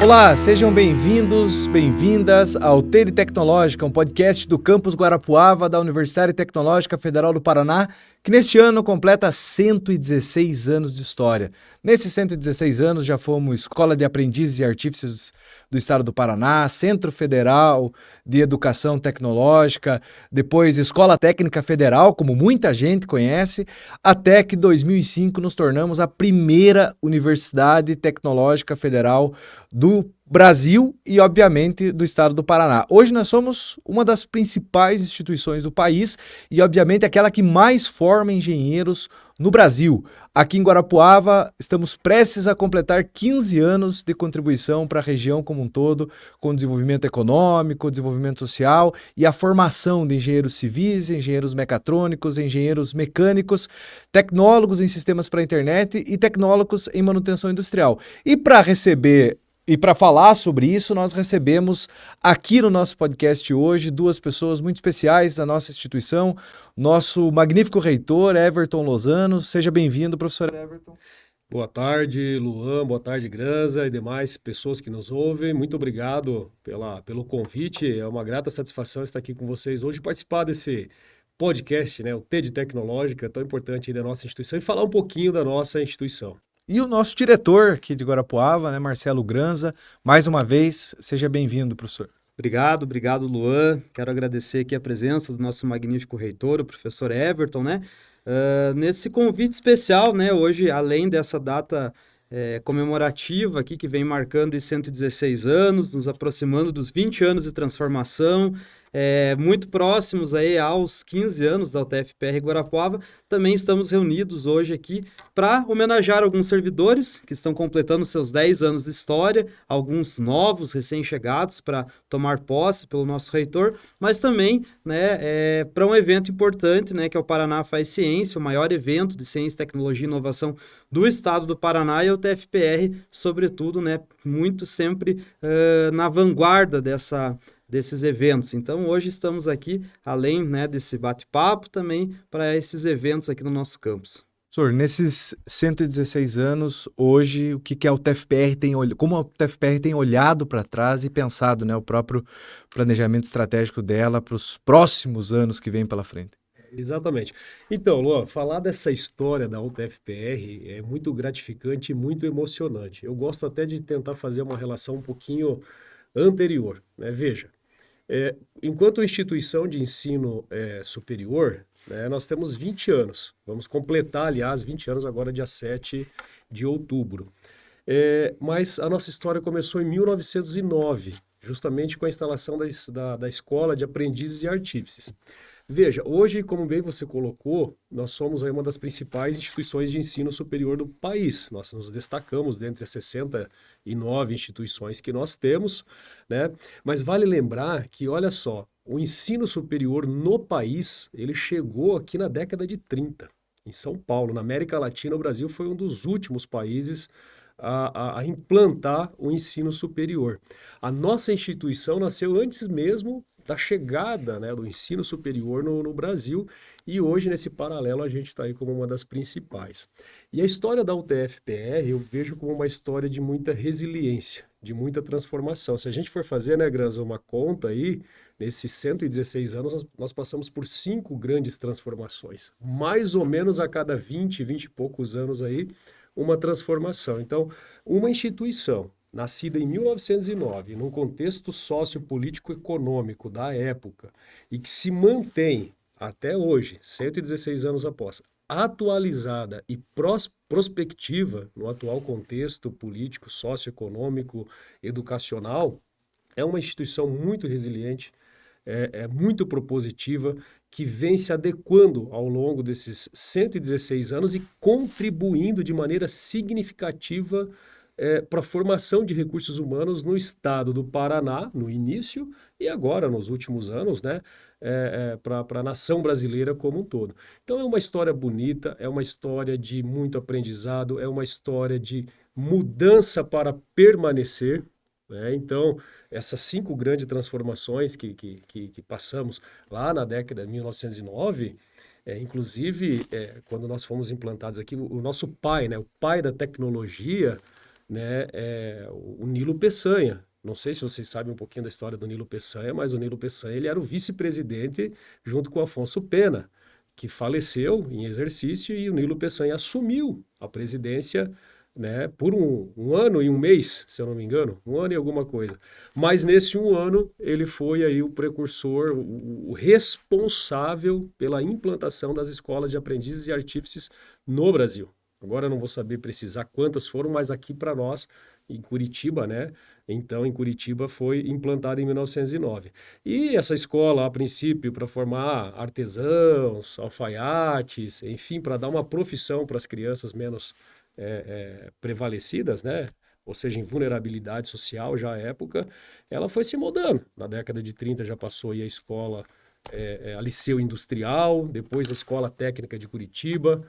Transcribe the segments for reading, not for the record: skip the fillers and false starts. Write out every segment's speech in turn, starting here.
Olá, sejam bem-vindos, bem-vindas ao TD Tecnológica, um podcast do campus Guarapuava da Universidade Tecnológica Federal do Paraná, que neste ano completa 116 anos de história. Nesses 116 anos já fomos Escola de Aprendizes e Artífices do Estado do Paraná, Centro Federal de Educação Tecnológica, depois Escola Técnica Federal, como muita gente conhece, até que em 2005 nos tornamos a primeira Universidade Tecnológica Federal do Brasil e, obviamente, do Estado do Paraná. Hoje nós somos uma das principais instituições do país e, obviamente, aquela que mais forma engenheiros no Brasil. Aqui em Guarapuava, estamos prestes a completar 15 anos de contribuição para a região como um todo, com desenvolvimento econômico, desenvolvimento social e a formação de engenheiros civis, engenheiros mecatrônicos, engenheiros mecânicos, tecnólogos em sistemas para a internet e tecnólogos em manutenção industrial. E para receber e para falar sobre isso, nós recebemos aqui no nosso podcast hoje duas pessoas muito especiais da nossa instituição, nosso magnífico reitor, Everton Lozano. Seja bem-vindo, professor Everton. Boa tarde, Luan, boa tarde, Granza e demais pessoas que nos ouvem. Muito obrigado pelo convite. É uma grata satisfação estar aqui com vocês hoje e participar desse podcast, né, o TD Tecnológica, tão importante aí da nossa instituição, e falar um pouquinho da nossa instituição. E o nosso diretor aqui de Guarapuava, né, Marcelo Granza, mais uma vez, seja bem-vindo, professor. Obrigado, Luan. Quero agradecer aqui a presença do nosso magnífico reitor, o professor Everton, né? Nesse convite especial, né? Hoje, além dessa data comemorativa aqui, que vem marcando os 116 anos, nos aproximando dos 20 anos de transformação, muito próximos aí aos 15 anos da UTFPR Guarapuava, também estamos reunidos hoje aqui para homenagear alguns servidores que estão completando seus 10 anos de história, alguns novos, recém-chegados para tomar posse pelo nosso reitor, mas também, né, para um evento importante, né, que é o Paraná Faz Ciência, o maior evento de ciência, tecnologia e inovação do estado do Paraná, e a UTFPR, sobretudo, né, muito sempre na vanguarda desses eventos. Então, hoje estamos aqui, além, né, desse bate-papo, também para esses eventos aqui no nosso campus. Professor, nesses 116 anos, hoje, o que a UTFPR como a UTFPR tem olhado para trás e pensado, né, o próprio planejamento estratégico dela para os próximos anos que vêm pela frente? Exatamente. Então, Luan, falar dessa história da UTFPR é muito gratificante e muito emocionante. Eu gosto até de tentar fazer uma relação um pouquinho anterior, né? Veja, enquanto instituição de ensino superior, né, nós temos 20 anos. Vamos completar, aliás, 20 anos agora, dia 7 de outubro. Mas a nossa história começou em 1909, justamente com a instalação da Escola de Aprendizes e Artífices. Veja, hoje, como bem você colocou, nós somos aí uma das principais instituições de ensino superior do país. Nós nos destacamos dentre as 69 instituições que nós temos, né? Mas vale lembrar que, olha só, o ensino superior no país, ele chegou aqui na década de 30, em São Paulo. Na América Latina, o Brasil foi um dos últimos países a implantar o ensino superior. A nossa instituição nasceu antes mesmo da chegada, né, do ensino superior no Brasil, e hoje, nesse paralelo, a gente está aí como uma das principais. E a história da UTFPR eu vejo como uma história de muita resiliência, de muita transformação. Se a gente for fazer, né, Granza, uma conta aí, nesses 116 anos, nós passamos por 5 grandes transformações. Mais ou menos a cada 20 e poucos anos aí, uma transformação. Então, uma instituição nascida em 1909, num contexto sociopolítico-econômico da época, e que se mantém até hoje, 116 anos após, atualizada e prospectiva no atual contexto político, socioeconômico, educacional, é uma instituição muito resiliente, muito propositiva, que vem se adequando ao longo desses 116 anos e contribuindo de maneira significativa para a formação de recursos humanos no estado do Paraná, no início, e agora, nos últimos anos, né, para a nação brasileira como um todo. Então, é uma história bonita, é uma história de muito aprendizado, é uma história de mudança para permanecer, né? Então, essas 5 grandes transformações que passamos lá na década de 1909, inclusive, quando nós fomos implantados aqui, o nosso pai, né, o pai da tecnologia, né, o Nilo Peçanha. Não sei se vocês sabem um pouquinho da história do Nilo Peçanha, mas o Nilo Peçanha ele era o vice-presidente junto com o Afonso Pena, que faleceu em exercício e o Nilo Peçanha assumiu a presidência, né, por um ano e um mês, se eu não me engano, um ano e alguma coisa. Mas nesse um ano ele foi aí o precursor, o responsável pela implantação das escolas de aprendizes e artífices no Brasil. Agora eu não vou saber precisar quantas foram, mas aqui para nós, em Curitiba, né? Então, em Curitiba foi implantada em 1909. E essa escola, a princípio, para formar artesãos, alfaiates, enfim, para dar uma profissão para as crianças menos prevalecidas, né? Ou seja, em vulnerabilidade social já à época, ela foi se mudando. Na década de 30 já passou aí a escola, a Liceu Industrial, depois a Escola Técnica de Curitiba,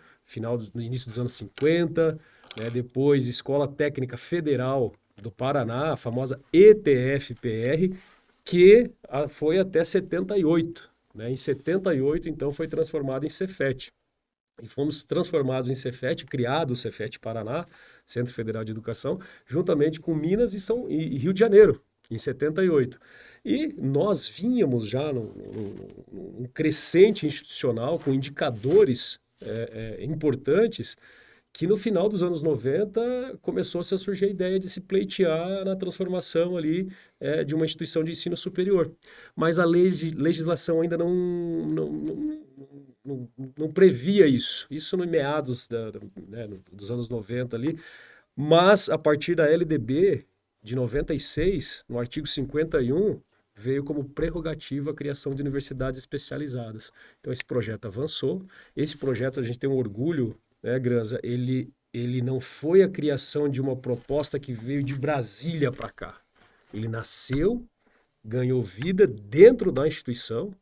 no início dos anos 50, né? Depois Escola Técnica Federal do Paraná, a famosa ETF-PR, que foi até 78. Né? Em 78, então, foi transformada em Cefet. E fomos transformados em Cefet, criado o Cefet Paraná, Centro Federal de Educação, juntamente com Minas e Rio de Janeiro, em 78. E nós vínhamos já num crescente institucional, com indicadores importantes, que no final dos anos 90 começou-se a surgir a ideia de se pleitear na transformação ali de uma instituição de ensino superior. Mas a legislação ainda não previa isso. Isso no meados dos anos 90 ali. Mas a partir da LDB de 96, no artigo 51, veio como prerrogativa a criação de universidades especializadas. Então esse projeto avançou. Esse projeto a gente tem um orgulho, né, Granza? Ele não foi a criação de uma proposta que veio de Brasília para cá. Ele nasceu, ganhou vida dentro da instituição.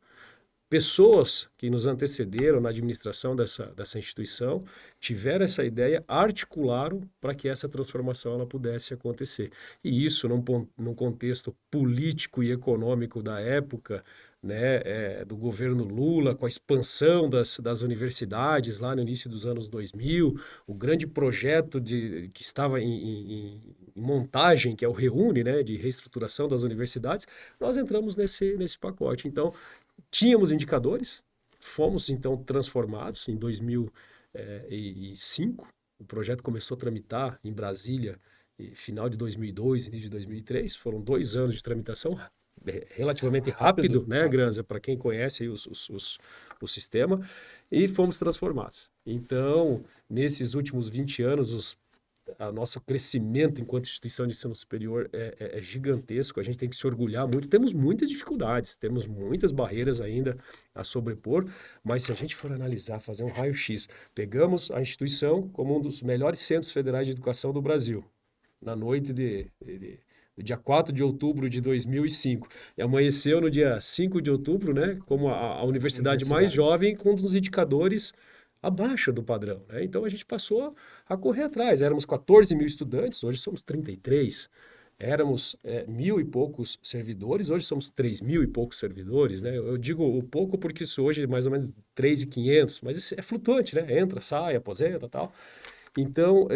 Pessoas que nos antecederam na administração dessa instituição tiveram essa ideia, articularam para que essa transformação ela pudesse acontecer. E isso num contexto político e econômico da época, né, do governo Lula, com a expansão das universidades lá no início dos anos 2000, o grande projeto que estava em montagem, que é o ReUni, né, de reestruturação das universidades, nós entramos nesse pacote. Então, tínhamos indicadores, fomos então transformados em 2005. O projeto começou a tramitar em Brasília final de 2002, início de 2003. Foram 2 anos de tramitação, relativamente rápido, né, Granza, para quem conhece aí o sistema, e fomos transformados. Então, nesses últimos 20 anos, o nosso crescimento enquanto instituição de ensino superior é gigantesco, a gente tem que se orgulhar muito, temos muitas dificuldades, temos muitas barreiras ainda a sobrepor, mas se a gente for analisar, fazer um raio-x, pegamos a instituição como um dos melhores centros federais de educação do Brasil, na noite do dia 4 de outubro de 2005, e amanheceu no dia 5 de outubro, né, como a universidade mais jovem, com um dos indicadores abaixo do padrão, né? Então a gente passou a correr atrás. Éramos 14 mil estudantes, hoje somos 33. Éramos 1.000 e poucos servidores, hoje somos 3.000 e poucos servidores, né? Eu digo o pouco porque isso hoje é mais ou menos 3.500, mas isso é flutuante, né? Entra, sai, aposenta e tal. Então,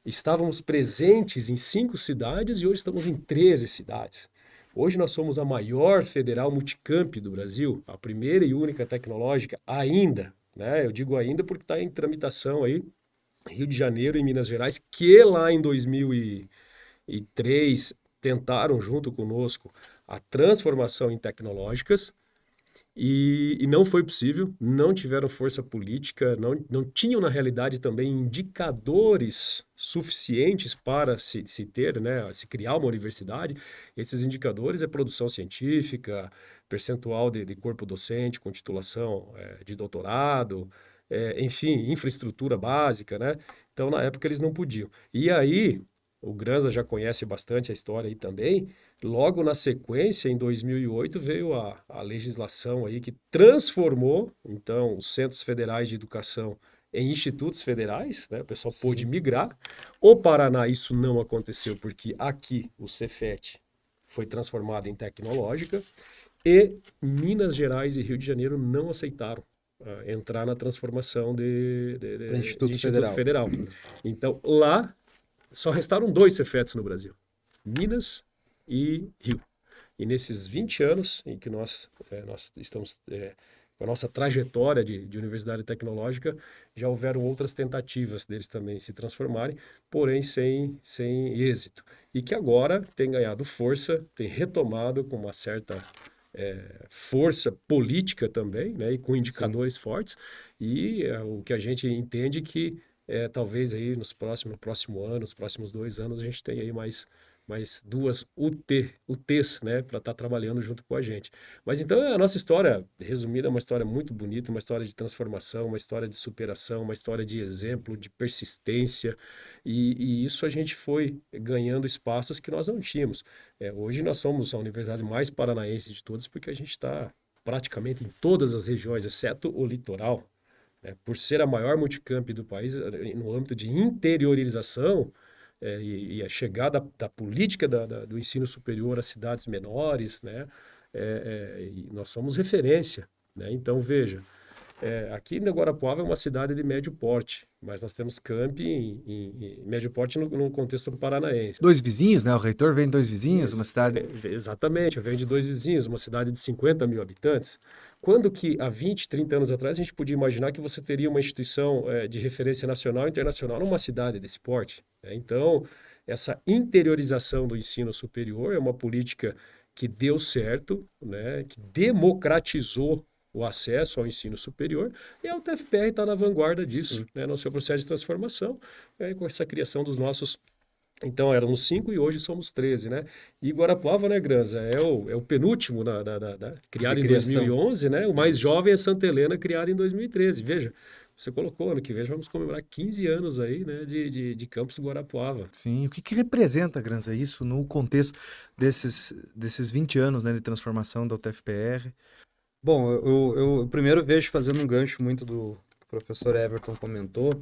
estávamos presentes em 5 cidades e hoje estamos em 13 cidades. Hoje nós somos a maior federal multicamp do Brasil, a primeira e única tecnológica ainda, né? Eu digo ainda porque está em tramitação aí, Rio de Janeiro e Minas Gerais, que lá em 2003 tentaram junto conosco a transformação em tecnológicas e não foi possível, não tiveram força política, não tinham na realidade também indicadores suficientes para se ter, né, se criar uma universidade. Esses indicadores é produção científica, percentual de corpo docente com titulação de doutorado, enfim, infraestrutura básica, né? Então, na época, eles não podiam. E aí, o Granza já conhece bastante a história aí também, logo na sequência, em 2008, veio a legislação aí que transformou, então, os Centros Federais de Educação em institutos federais, né? O pessoal pôde migrar. O Paraná, isso não aconteceu, porque aqui o Cefet foi transformado em tecnológica, e Minas Gerais e Rio de Janeiro não aceitaram entrar na transformação de Instituto Federal. Então, lá só restaram 2 Cefetes no Brasil, Minas e Rio. E nesses 20 anos em que nós estamos com a nossa trajetória de universidade tecnológica, já houveram outras tentativas deles também se transformarem, porém sem êxito. E que agora tem ganhado força, tem retomado com uma certa força política também, né, e com indicadores fortes, e o que a gente entende que talvez aí no próximo ano, nos próximos 2 anos, a gente tenha aí mais 2 UTs, né, para estar trabalhando junto com a gente. Mas então a nossa história, resumida, é uma história muito bonita, uma história de transformação, uma história de superação, uma história de exemplo, de persistência, e isso a gente foi ganhando espaços que nós não tínhamos. Hoje nós somos a universidade mais paranaense de todas, porque a gente está praticamente em todas as regiões, exceto o litoral, né, por ser a maior multicamp do país, no âmbito de interiorização, e a chegada da política do ensino superior às cidades menores, né? E nós somos referência, né? Então, veja, aqui em Guarapuava é uma cidade de médio porte, mas nós temos campi em médio porte no contexto paranaense. 2 vizinhos, né? O reitor vem de 2 vizinhos, uma cidade... Exatamente, eu venho de 2 vizinhos, uma cidade de 50 mil habitantes. Quando que há 20, 30 anos atrás a gente podia imaginar que você teria uma instituição de referência nacional e internacional numa cidade desse porte? Então, essa interiorização do ensino superior é uma política que deu certo, né, que democratizou o acesso ao ensino superior, e a UTFPR está na vanguarda disso, né, no seu processo de transformação, com essa criação dos nossos... Então, éramos 5 e hoje somos 13, né? E Guarapuava, né, Granza, é o penúltimo criado em 2011, né? O mais jovem é Santa Helena, criado em 2013. Veja, você colocou, ano que vem vamos comemorar 15 anos aí, né, de Campus Guarapuava. Sim, o que representa, Granza, isso no contexto desses 20 anos, né, de transformação da UTFPR? Bom, eu primeiro vejo fazendo um gancho muito do que o professor Everton comentou,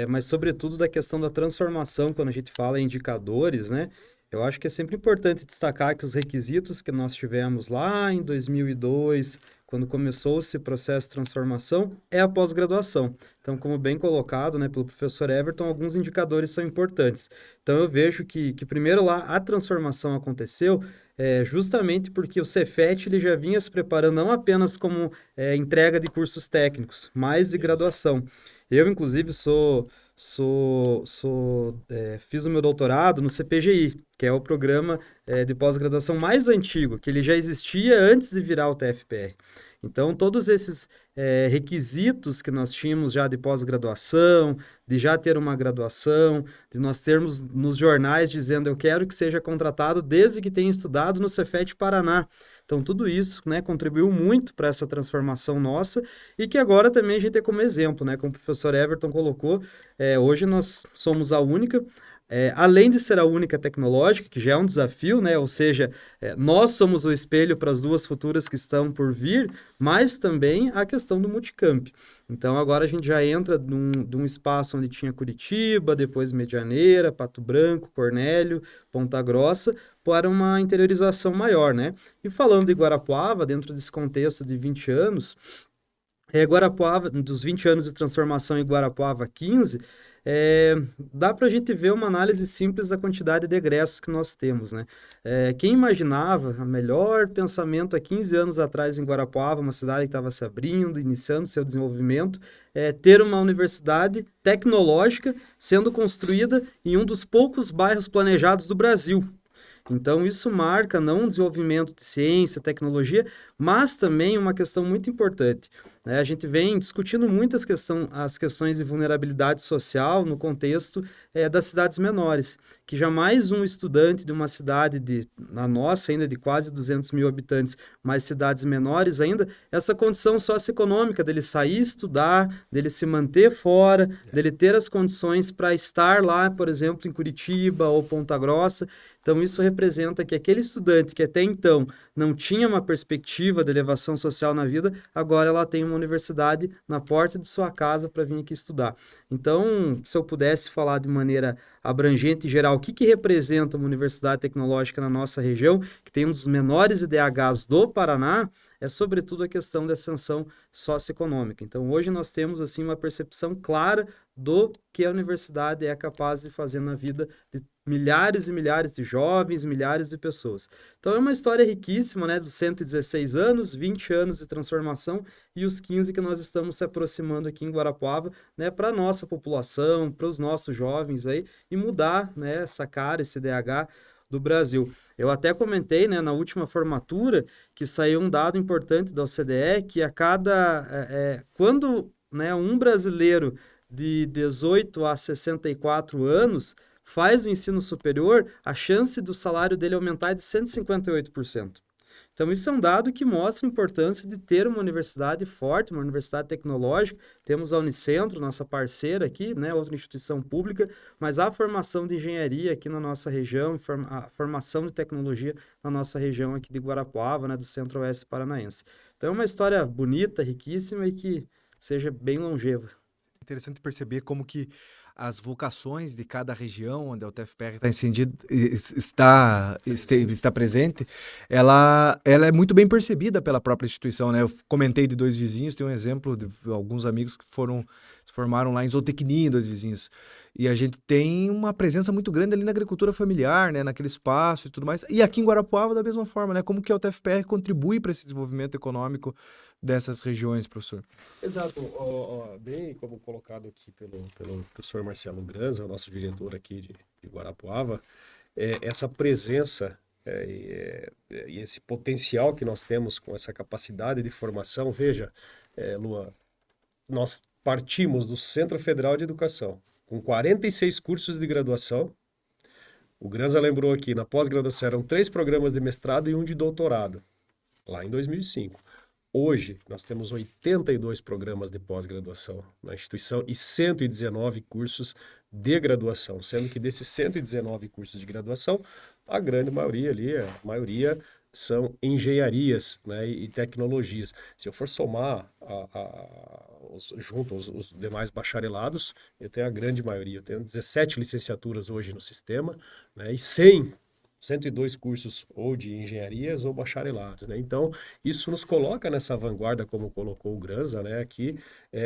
mas sobretudo da questão da transformação, quando a gente fala em indicadores, né? Eu acho que é sempre importante destacar que os requisitos que nós tivemos lá em 2002, quando começou esse processo de transformação, é a pós-graduação. Então, como bem colocado, né, pelo professor Everton, alguns indicadores são importantes. Então, eu vejo que primeiro lá a transformação aconteceu justamente porque o Cefet ele já vinha se preparando não apenas como entrega de cursos técnicos, mas de graduação. Eu, inclusive, fiz o meu doutorado no CPGI, que é o programa de pós-graduação mais antigo, que ele já existia antes de virar o TFPR. Então, todos esses requisitos que nós tínhamos já de pós-graduação, de já ter uma graduação, de nós termos nos jornais dizendo eu quero que seja contratado desde que tenha estudado no Cefet Paraná. Então, tudo isso, né, contribuiu muito para essa transformação nossa e que agora também a gente tem como exemplo, né, como o professor Everton colocou, hoje nós somos a única, além de ser a única tecnológica, que já é um desafio, né, ou seja, nós somos o espelho para as 2 futuras que estão por vir, mas também a questão do multicamp. Então, agora a gente já entra de um espaço onde tinha Curitiba, depois Medianeira, Pato Branco, Cornélio, Ponta Grossa, para uma interiorização maior, né? E falando de Guarapuava, dentro desse contexto de 20 anos, Guarapuava, dos 20 anos de transformação em Guarapuava 15, dá para a gente ver uma análise simples da quantidade de egressos que nós temos, né? Quem imaginava o melhor pensamento há 15 anos atrás em Guarapuava, uma cidade que estava se abrindo, iniciando seu desenvolvimento, ter uma universidade tecnológica sendo construída em um dos poucos bairros planejados do Brasil. Então, isso marca não um desenvolvimento de ciência, tecnologia, mas também uma questão muito importante. A gente vem discutindo muito as questões de vulnerabilidade social no contexto das cidades menores, que jamais um estudante de uma cidade, na nossa ainda de quase 200 mil habitantes, mas cidades menores ainda, essa condição socioeconômica dele sair estudar, dele se manter fora, dele ter as condições para estar lá, por exemplo, em Curitiba ou Ponta Grossa. Então, isso representa que aquele estudante que até então não tinha uma perspectiva de elevação social na vida, agora ela tem uma universidade na porta de sua casa para vir aqui estudar. Então, se eu pudesse falar de maneira abrangente e geral, o que representa uma universidade tecnológica na nossa região, que tem um dos menores IDHs do Paraná, é sobretudo a questão da ascensão socioeconômica. Então, hoje nós temos assim uma percepção clara do que a universidade é capaz de fazer na vida de milhares e milhares de jovens, milhares de pessoas. Então, é uma história riquíssima, né, dos 116 anos, 20 anos de transformação e os 15 que nós estamos se aproximando aqui em Guarapuava, né, para a nossa população, para os nossos jovens aí, e mudar, né, essa cara, esse DH do Brasil. Eu até comentei, né, na última formatura, que saiu um dado importante da OCDE, que a quando, né, um brasileiro de 18 a 64 anos faz o ensino superior, a chance do salário dele aumentar é de 158%. Então, isso é um dado que mostra a importância de ter uma universidade forte, uma universidade tecnológica. Temos a Unicentro, nossa parceira aqui, né, outra instituição pública, mas a formação de engenharia aqui na nossa região, a formação de tecnologia na nossa região aqui de Guarapuava, né, do Centro-Oeste Paranaense. Então, é uma história bonita, riquíssima e que seja bem longeva. Interessante perceber como que as vocações de cada região onde a UTFPR está presente, ela é muito bem percebida pela própria instituição, né? Eu comentei de dois vizinhos, tem um exemplo de alguns amigos que se formaram lá em zootecnia, dois vizinhos. E a gente tem uma presença muito grande ali na agricultura familiar, né? Naquele espaço e tudo mais. E aqui em Guarapuava, da mesma forma, né? Como que a UTFPR contribui para esse desenvolvimento econômico dessas regiões, professor? Exato, bem como colocado aqui pelo professor Marcelo Granza, o nosso diretor aqui de Guarapuava, essa presença e esse potencial que nós temos com essa capacidade de formação. Veja, Luan, nós partimos do Centro Federal de Educação, com 46 cursos de graduação. O Granza lembrou aqui, na pós-graduação eram 3 programas de mestrado e 1 de doutorado, lá em 2005. Hoje, nós temos 82 programas de pós-graduação na instituição e 119 cursos de graduação, sendo que desses 119 cursos de graduação, a grande maioria ali, a maioria são engenharias, né, e tecnologias. Se eu for somar junto os demais bacharelados, eu tenho a grande maioria. Eu tenho 17 licenciaturas hoje no sistema, né, e 102 cursos ou de engenharias ou bacharelados, né? Então, isso nos coloca nessa vanguarda, como colocou o Granza, né? Aqui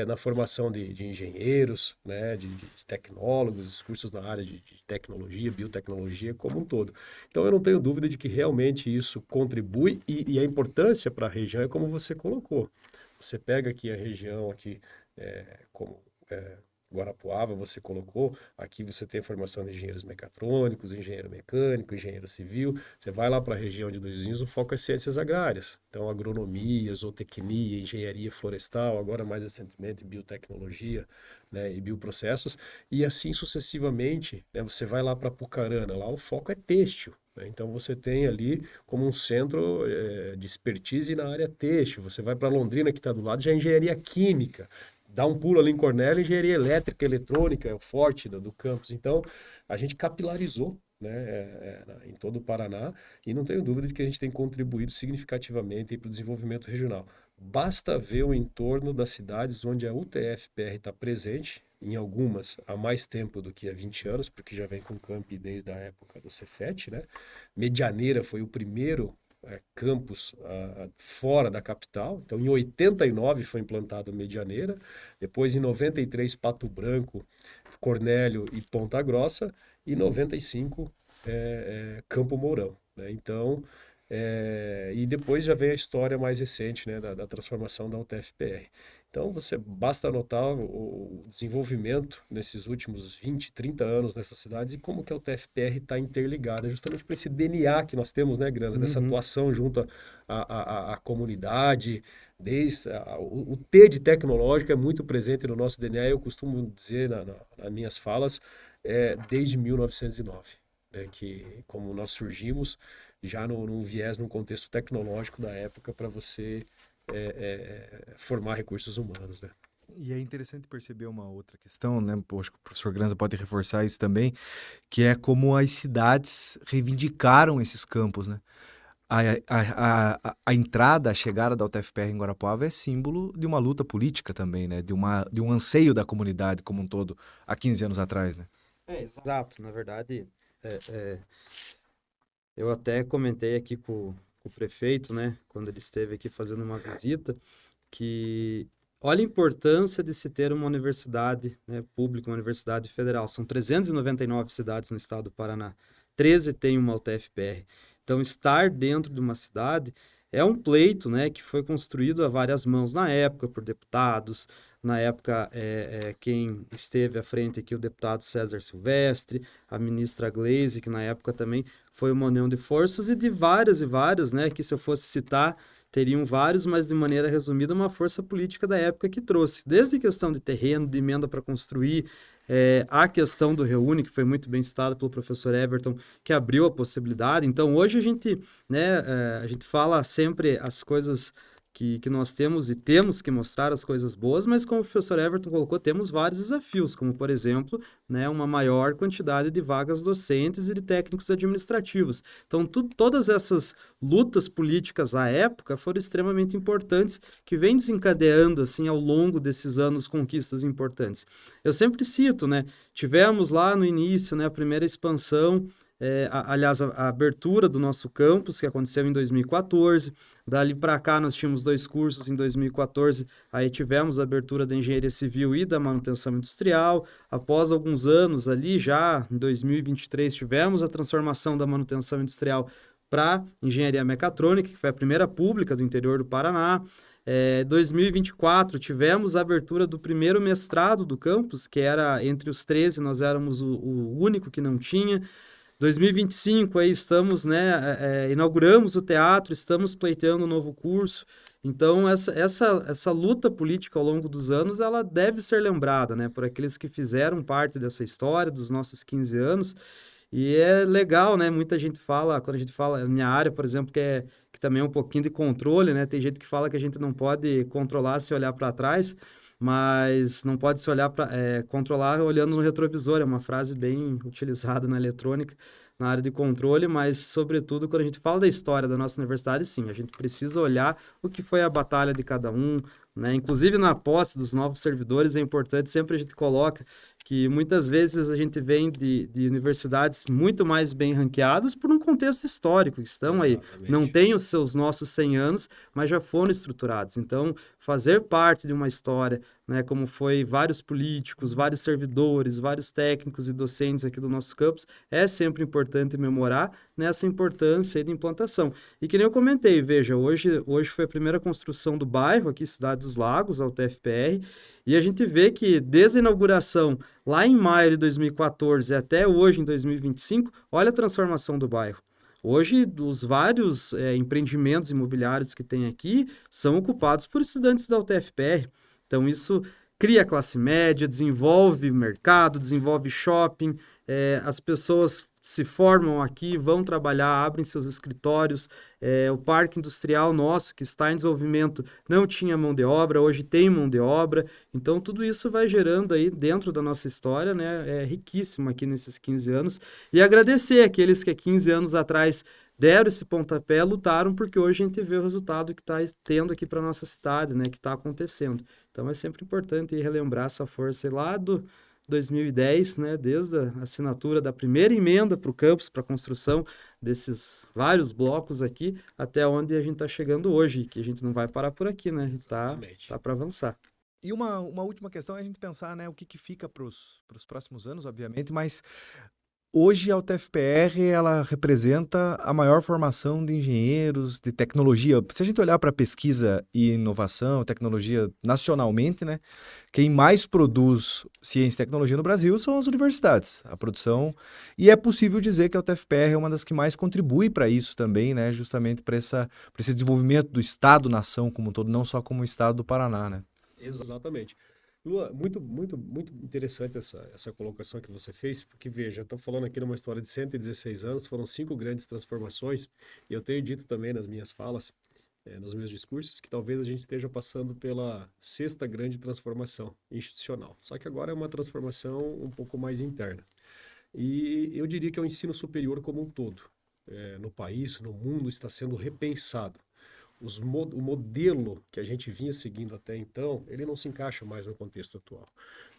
na formação de engenheiros, né? De tecnólogos, os cursos na área de tecnologia, biotecnologia como um todo. Então, eu não tenho dúvida de que realmente isso contribui e a importância para a região é como você colocou. Você pega aqui a região aqui Guarapuava, você colocou, aqui você tem a formação de engenheiros mecatrônicos, engenheiro mecânico, engenheiro civil. Você vai lá para a região de Dois Vizinhos, o foco é ciências agrárias. Então, agronomia, zootecnia, engenharia florestal, agora mais recentemente biotecnologia, né, e bioprocessos, e assim sucessivamente, né, você vai lá para Pucarana, lá o foco é têxtil. Então, você tem ali como um centro de expertise na área têxtil. Você vai para Londrina, que está do lado, já é engenharia química. Dá um pulo ali em Cornélio, engenharia elétrica, eletrônica, é o forte do campus. Então, a gente capilarizou, né, em todo o Paraná e não tenho dúvida de que a gente tem contribuído significativamente para o desenvolvimento regional. Basta ver o entorno das cidades onde a UTFPR está presente, em algumas há mais tempo do que há 20 anos, porque já vem com campi desde a época do Cefet, né? Medianeira foi o primeiro campus fora da capital. Então, em 89 foi implantado Medianeira, depois em 93 Pato Branco, Cornélio e Ponta Grossa, e 95 Campo Mourão, né? Então, e depois já vem a história mais recente, né, da transformação da UTFPR. Então, basta anotar o desenvolvimento nesses últimos 20, 30 anos nessas cidades e como que a UTFPR está interligada, justamente por esse DNA que nós temos, né, Granza, dessa atuação junto à comunidade, o T de tecnológico é muito presente no nosso DNA, eu costumo dizer nas minhas falas, desde 1909, né, que como nós surgimos já num viés, num contexto tecnológico da época para você formar recursos humanos, né? E é interessante perceber uma outra questão, né? Acho que o professor Granza pode reforçar isso também, que é como as cidades reivindicaram esses campos, né? A entrada, a chegada da UTFPR em Guarapuava é símbolo de uma luta política também, né? De um anseio da comunidade como um todo, há 15 anos atrás, né? Exato. Na verdade, eu até comentei aqui com com o prefeito, né, quando ele esteve aqui fazendo uma visita, que olha a importância de se ter uma universidade, né, pública, uma universidade federal. São 399 cidades no estado do Paraná, 13 tem uma UTFPR. Então, estar dentro de uma cidade é um pleito, né, que foi construído a várias mãos na época por deputados. Na época, quem esteve à frente aqui, o deputado César Silvestre, a ministra Gleisi, que na época também foi uma união de forças, e de várias e várias, né, que se eu fosse citar, teriam vários, mas de maneira resumida, uma força política da época que trouxe, desde questão de terreno, de emenda para construir, a questão do Reúne, que foi muito bem citado pelo professor Everton, que abriu a possibilidade. Então, hoje a gente, né, a gente fala sempre as coisas que nós temos e temos que mostrar as coisas boas, mas como o professor Everton colocou, temos vários desafios, como, por exemplo, né, uma maior quantidade de vagas docentes e de técnicos administrativos. Então, todas essas lutas políticas à época foram extremamente importantes, que vem desencadeando, assim, ao longo desses anos, conquistas importantes. Eu sempre cito, né, tivemos lá no início, né, a primeira expansão, aliás, a abertura do nosso campus, que aconteceu em 2014. Dali para cá, nós tínhamos 2 cursos em 2014, aí tivemos a abertura da engenharia civil e da manutenção industrial. Após alguns anos ali, já em 2023, tivemos a transformação da manutenção industrial para engenharia mecatrônica, que foi a primeira pública do interior do Paraná. 2024, tivemos a abertura do primeiro mestrado do campus, que era entre os 13, nós éramos o único que não tinha. 2025, aí estamos, né, inauguramos o teatro, estamos pleiteando um novo curso. Então, essa luta política ao longo dos anos, ela deve ser lembrada, né, por aqueles que fizeram parte dessa história, dos nossos 15 anos. E é legal, né, muita gente fala, quando a gente fala, minha área, por exemplo, que também é um pouquinho de controle, né, tem gente que fala que a gente não pode controlar se olhar para trás, mas não pode se olhar controlar olhando no retrovisor, é uma frase bem utilizada na eletrônica, na área de controle, mas, sobretudo, quando a gente fala da história da nossa universidade, sim, a gente precisa olhar o que foi a batalha de cada um, né? Inclusive, na posse dos novos servidores, é importante, sempre a gente coloca que muitas vezes a gente vem de universidades muito mais bem ranqueadas por um contexto histórico, que estão aí, não têm os nossos 100 anos, mas já foram estruturados. Então, fazer parte de uma história, né, como foi vários políticos, vários servidores, vários técnicos e docentes aqui do nosso campus, é sempre importante memorar nessa importância de implantação. E que nem eu comentei, veja, hoje foi a primeira construção do bairro aqui, Cidade dos Lagos, a UTFPR, e a gente vê que desde a inauguração, lá em maio de 2014 até hoje, em 2025, olha a transformação do bairro. Hoje, os vários empreendimentos imobiliários que tem aqui são ocupados por estudantes da UTFPR. Então, isso cria classe média, desenvolve mercado, desenvolve shopping, as pessoas se formam aqui, vão trabalhar, abrem seus escritórios. O parque industrial nosso, que está em desenvolvimento, não tinha mão de obra, hoje tem mão de obra. Então, tudo isso vai gerando aí dentro da nossa história, né? É riquíssimo aqui nesses 15 anos. E agradecer aqueles que há 15 anos atrás deram esse pontapé, lutaram, porque hoje a gente vê o resultado que está tendo aqui para a nossa cidade, né? Que está acontecendo. Então, é sempre importante relembrar essa força lá do 2010, né, desde a assinatura da primeira emenda para o campus, para a construção desses vários blocos aqui, até onde a gente está chegando hoje, que a gente não vai parar por aqui, né? Tá para avançar. E uma última questão é a gente pensar, né, o que fica para os próximos anos, obviamente, mas hoje a UTFPR, ela representa a maior formação de engenheiros, de tecnologia. Se a gente olhar para pesquisa e inovação, tecnologia nacionalmente, né, quem mais produz ciência e tecnologia no Brasil são as universidades, a produção. E é possível dizer que a UTFPR é uma das que mais contribui para isso também, né, justamente para esse desenvolvimento do Estado-nação como um todo, não só como o Estado do Paraná, né? Exatamente. Lua, muito interessante essa colocação que você fez, porque veja, estou falando aqui numa história de 116 anos, foram 5 grandes transformações, e eu tenho dito também nas minhas falas, nos meus discursos, que talvez a gente esteja passando pela 6ª grande transformação institucional. Só que agora é uma transformação um pouco mais interna. E eu diria que é o ensino superior como um todo, no país, no mundo, está sendo repensado. O modelo que a gente vinha seguindo até então, ele não se encaixa mais no contexto atual.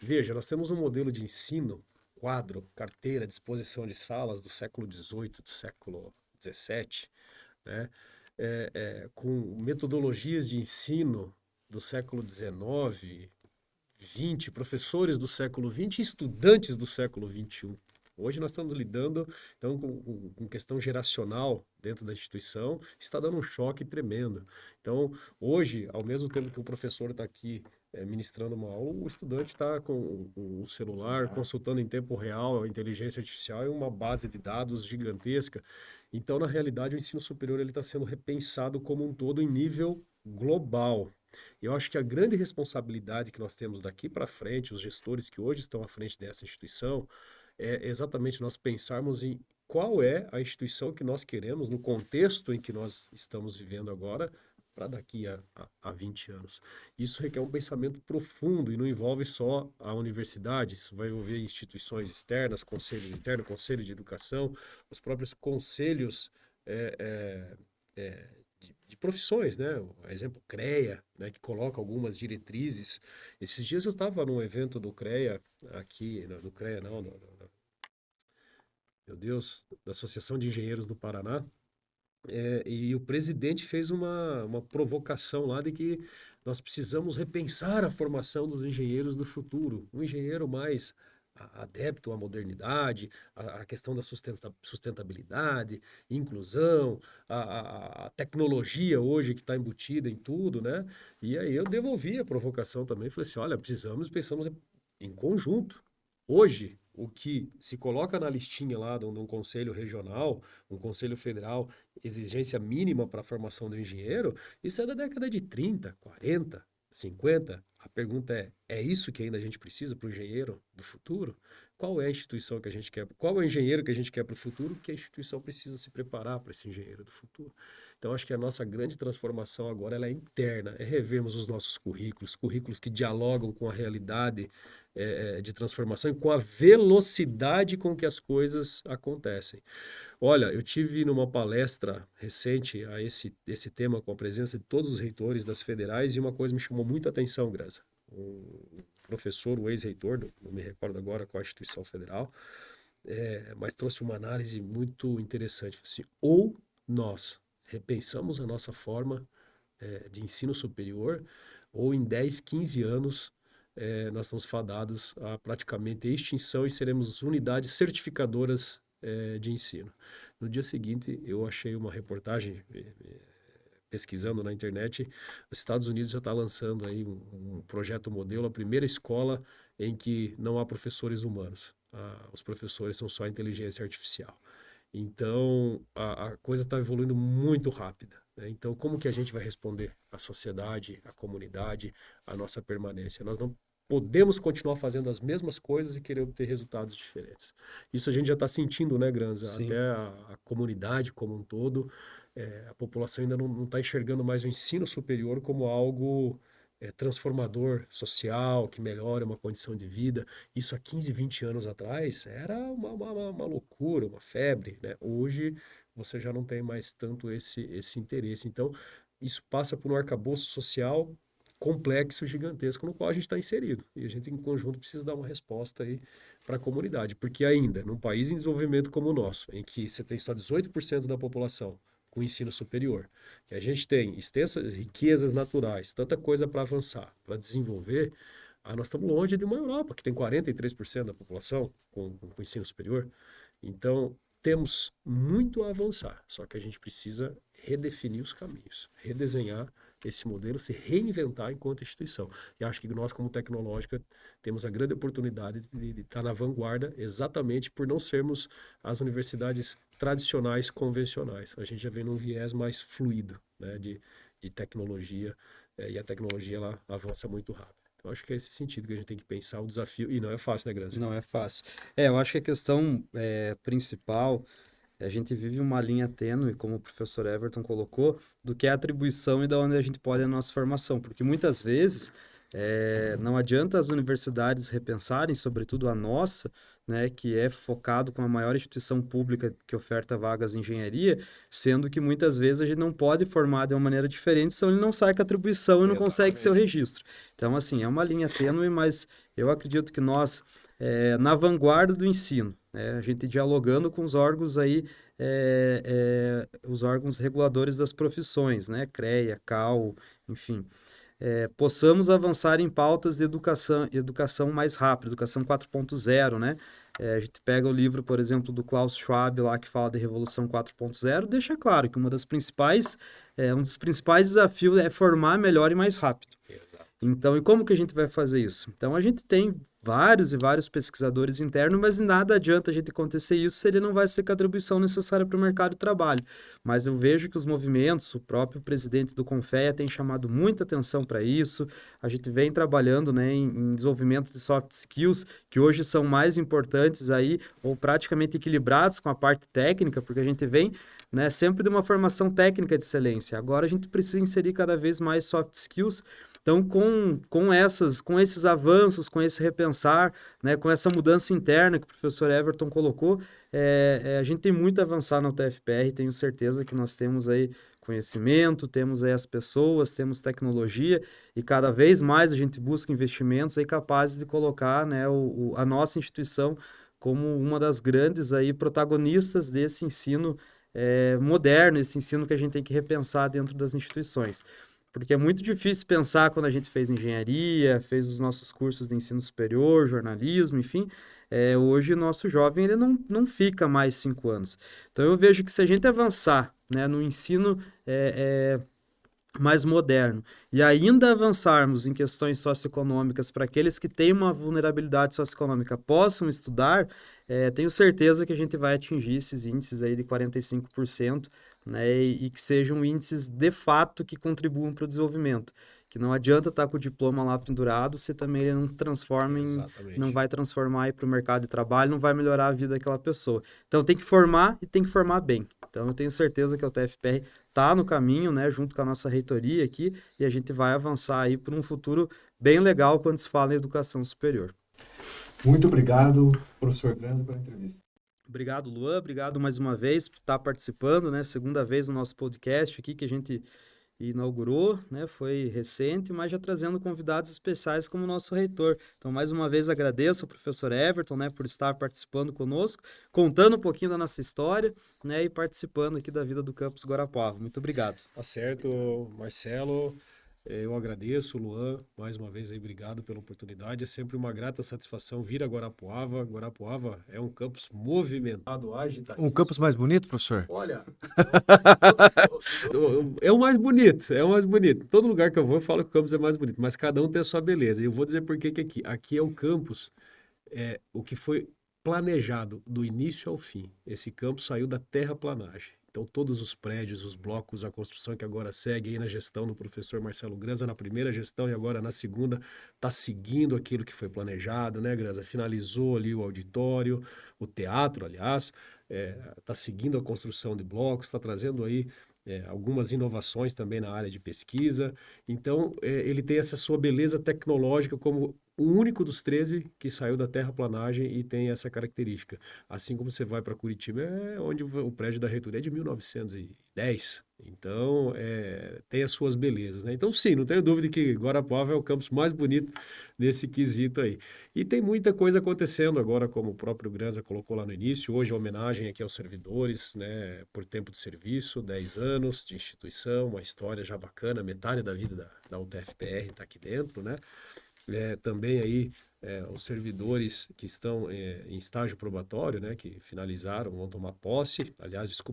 Veja, nós temos um modelo de ensino, quadro, carteira, disposição de salas do século XVIII, do século XVII, né? com metodologias de ensino do século XIX, XX, professores do século XX e estudantes do século XXI. Hoje nós estamos lidando, então, com questão geracional dentro da instituição, está dando um choque tremendo. Então, hoje, ao mesmo tempo que o professor está aqui ministrando uma aula, o estudante está com o celular, consultando em tempo real a inteligência artificial e uma base de dados gigantesca. Então, na realidade, o ensino superior ele está sendo repensado como um todo em nível global. E eu acho que a grande responsabilidade que nós temos daqui para frente, os gestores que hoje estão à frente dessa instituição, é exatamente nós pensarmos em qual é a instituição que nós queremos no contexto em que nós estamos vivendo agora para daqui a 20 anos. Isso requer um pensamento profundo e não envolve só a universidade, isso vai envolver instituições externas, conselhos externos, conselho de educação, os próprios conselhos de profissões, né? O exemplo CREA, né, que coloca algumas diretrizes. Esses dias eu estava num evento do CREA, aqui, do CREA não, meu Deus, da Associação de Engenheiros do Paraná, e o presidente fez uma provocação lá de que nós precisamos repensar a formação dos engenheiros do futuro. Um engenheiro mais adepto à modernidade, à questão da sustentabilidade, inclusão, a tecnologia hoje que está embutida em tudo, né? E aí eu devolvi a provocação também, falei assim, olha, pensamos em conjunto. Hoje, o que se coloca na listinha lá de um conselho regional, um conselho federal, exigência mínima para a formação do engenheiro, isso é da década de 30, 40, 50. A pergunta é isso que ainda a gente precisa para o engenheiro do futuro? Qual é a instituição que a gente quer? Qual é o engenheiro que a gente quer para o futuro? Que a instituição precisa se preparar para esse engenheiro do futuro. Então, acho que a nossa grande transformação agora ela é interna, é revermos os nossos currículos que dialogam com a realidade de transformação e com a velocidade com que as coisas acontecem. Olha, eu tive numa palestra recente a esse tema com a presença de todos os reitores das federais e uma coisa me chamou muita atenção, Graça. Um professor, o ex-reitor, não me recordo agora qual a instituição federal, mas trouxe uma análise muito interessante. Assim, ou nós repensamos a nossa forma de ensino superior, ou em 10, 15 anos nós estamos fadados a praticamente extinção e seremos unidades certificadoras de ensino. No dia seguinte, eu achei uma reportagem, pesquisando na internet, os Estados Unidos já está lançando aí um projeto modelo, a primeira escola em que não há professores humanos. Os professores são só inteligência artificial. Então, a coisa está evoluindo muito rápida, né? Então, como que a gente vai responder à sociedade, à comunidade, à nossa permanência? Nós não podemos continuar fazendo as mesmas coisas e querer obter resultados diferentes. Isso a gente já está sentindo, né, Granza? Sim. Até a comunidade como um todo, a população ainda não está enxergando mais o ensino superior como algo transformador social, que melhora uma condição de vida. Isso há 15, 20 anos atrás era uma loucura, uma febre, né? Hoje você já não tem mais tanto esse interesse. Então, isso passa por um arcabouço social complexo, gigantesco, no qual a gente está inserido. E a gente, em conjunto, precisa dar uma resposta aí para a comunidade. Porque ainda, num país em desenvolvimento como o nosso, em que você tem só 18% da população com ensino superior, que a gente tem extensas riquezas naturais, tanta coisa para avançar, para desenvolver, nós estamos longe de uma Europa, que tem 43% da população com ensino superior. Então, temos muito a avançar, só que a gente precisa redefinir os caminhos, redesenhar esse modelo, se reinventar enquanto instituição. E acho que nós, como tecnológica, temos a grande oportunidade de estar na vanguarda exatamente por não sermos as universidades tradicionais, convencionais. A gente já vem num viés mais fluido, né, de tecnologia, e a tecnologia ela avança muito rápido. Então, acho que é esse sentido que a gente tem que pensar o desafio, e não é fácil, né, Grazi? Não é fácil. Eu acho que a questão principal, a gente vive uma linha tênue, como o professor Everton colocou, do que é a atribuição e da onde a gente pode a nossa formação, porque muitas vezes não adianta as universidades repensarem, sobretudo a nossa, né, que é focado com a maior instituição pública que oferta vagas em engenharia, sendo que muitas vezes a gente não pode formar de uma maneira diferente, senão ele não sai com a atribuição e não consegue seu registro. Então, assim, é uma linha tênue, mas eu acredito que nós, na vanguarda do ensino, né? A gente dialogando com os órgãos aí, os órgãos reguladores das profissões, né? CREA, CAU, enfim. Possamos avançar em pautas de educação mais rápida, educação 4.0, né? A gente pega o livro, por exemplo, do Klaus Schwab, lá que fala de Revolução 4.0, deixa claro que um dos principais desafios é formar melhor e mais rápido. Então, e como que a gente vai fazer isso? Então, a gente tem vários e vários pesquisadores internos, mas nada adianta a gente acontecer isso se ele não vai ser com a atribuição necessária para o mercado de trabalho. Mas eu vejo que os movimentos, o próprio presidente do Confea tem chamado muita atenção para isso. A gente vem trabalhando, né, em desenvolvimento de soft skills, que hoje são mais importantes aí, ou praticamente equilibrados com a parte técnica, porque a gente vem, né, sempre de uma formação técnica de excelência. Agora a gente precisa inserir cada vez mais soft skills. Então, com esses avanços, com esse repensar, né, com essa mudança interna que o professor Everton colocou, a gente tem muito a avançar na UTFPR, tenho certeza que nós temos aí conhecimento, temos aí as pessoas, temos tecnologia e cada vez mais a gente busca investimentos aí capazes de colocar, né, a nossa instituição como uma das grandes aí protagonistas desse ensino moderno, esse ensino que a gente tem que repensar dentro das instituições. Porque é muito difícil pensar quando a gente fez engenharia, fez os nossos cursos de ensino superior, jornalismo, enfim. Hoje o nosso jovem ele não fica mais 5 anos. Então eu vejo que se a gente avançar, né, no ensino mais moderno e ainda avançarmos em questões socioeconômicas para aqueles que têm uma vulnerabilidade socioeconômica possam estudar, tenho certeza que a gente vai atingir esses índices aí de 45%, né, e que sejam índices de fato que contribuam para o desenvolvimento. Que não adianta estar com o diploma lá pendurado se também ele não transforma não vai transformar para o mercado de trabalho, não vai melhorar a vida daquela pessoa. Então tem que formar e tem que formar bem. Então eu tenho certeza que a UTFPR está no caminho, né, junto com a nossa reitoria aqui, e a gente vai avançar aí para um futuro bem legal quando se fala em educação superior. Muito obrigado, professor Granza, pela entrevista. Obrigado, Luan. Obrigado mais uma vez por estar participando, né? Segunda vez no nosso podcast aqui que a gente inaugurou, né? Foi recente, mas já trazendo convidados especiais como o nosso reitor. Então, mais uma vez agradeço ao professor Everton, né, por estar participando conosco, contando um pouquinho da nossa história, né, e participando aqui da vida do campus Guarapuava. Muito obrigado. Tá certo, Marcelo. Eu agradeço, Luan, mais uma vez aí, obrigado pela oportunidade. É sempre uma grata satisfação vir a Guarapuava. Guarapuava é um campus movimentado, agitadíssimo. Um campus mais bonito, professor? Olha, é o mais bonito, é o mais bonito. Todo lugar que eu vou, eu falo que o campus é mais bonito, mas cada um tem a sua beleza. E eu vou dizer por que aqui. Aqui é o campus, o que foi planejado do início ao fim. Esse campus saiu da terraplanagem. Então, todos os prédios, os blocos, a construção que agora segue aí na gestão do professor Marcelo Granza, na primeira gestão e agora na segunda, está seguindo aquilo que foi planejado, né, Granza? Finalizou ali o auditório, o teatro, aliás, está seguindo a construção de blocos, está trazendo aí algumas inovações também na área de pesquisa. Então, ele tem essa sua beleza tecnológica como o único dos 13 que saiu da terraplanagem e tem essa característica. Assim como você vai para Curitiba, onde o prédio da reitoria é de 1910. Então, tem as suas belezas, né? Então, sim, não tenho dúvida que Guarapuava é o campus mais bonito nesse quesito aí. E tem muita coisa acontecendo agora, como o próprio Granza colocou lá no início. Hoje, a homenagem aqui aos servidores, né, por tempo de serviço, 10 anos de instituição, uma história já bacana, metade da vida da UTFPR está aqui dentro, né? Também aí os servidores que estão em estágio probatório, né, que finalizaram, vão tomar posse,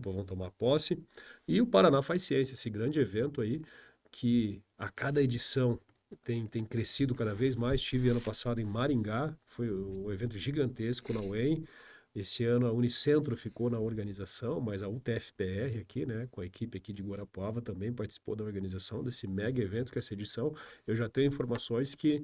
vão tomar posse, e o Paraná Faz Ciência, esse grande evento aí, que a cada edição tem crescido cada vez mais. Estive ano passado em Maringá, foi um evento gigantesco na UEM. Esse ano a Unicentro ficou na organização, mas a UTFPR aqui, né, com a equipe aqui de Guarapuava, também participou da organização desse mega evento, que essa edição, eu já tenho informações que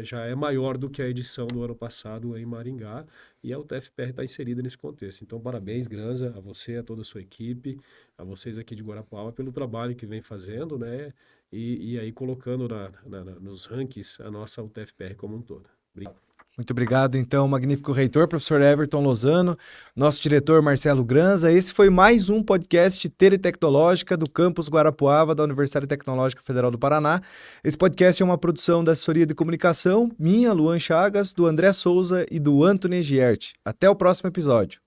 já é maior do que a edição do ano passado em Maringá, e a UTFPR está inserida nesse contexto. Então, parabéns, Granza, a você, a toda a sua equipe, a vocês aqui de Guarapuava, pelo trabalho que vem fazendo, né, e aí colocando nos rankings a nossa UTFPR como um todo. Obrigado. Muito obrigado, então, magnífico reitor, professor Everton Lozano, nosso diretor Marcelo Granza. Esse foi mais um podcast Teletecnológica do campus Guarapuava da Universidade Tecnológica Federal do Paraná. Esse podcast é uma produção da Assessoria de Comunicação, minha, Luan Chagas, do André Souza e do Antony Giert. Até o próximo episódio.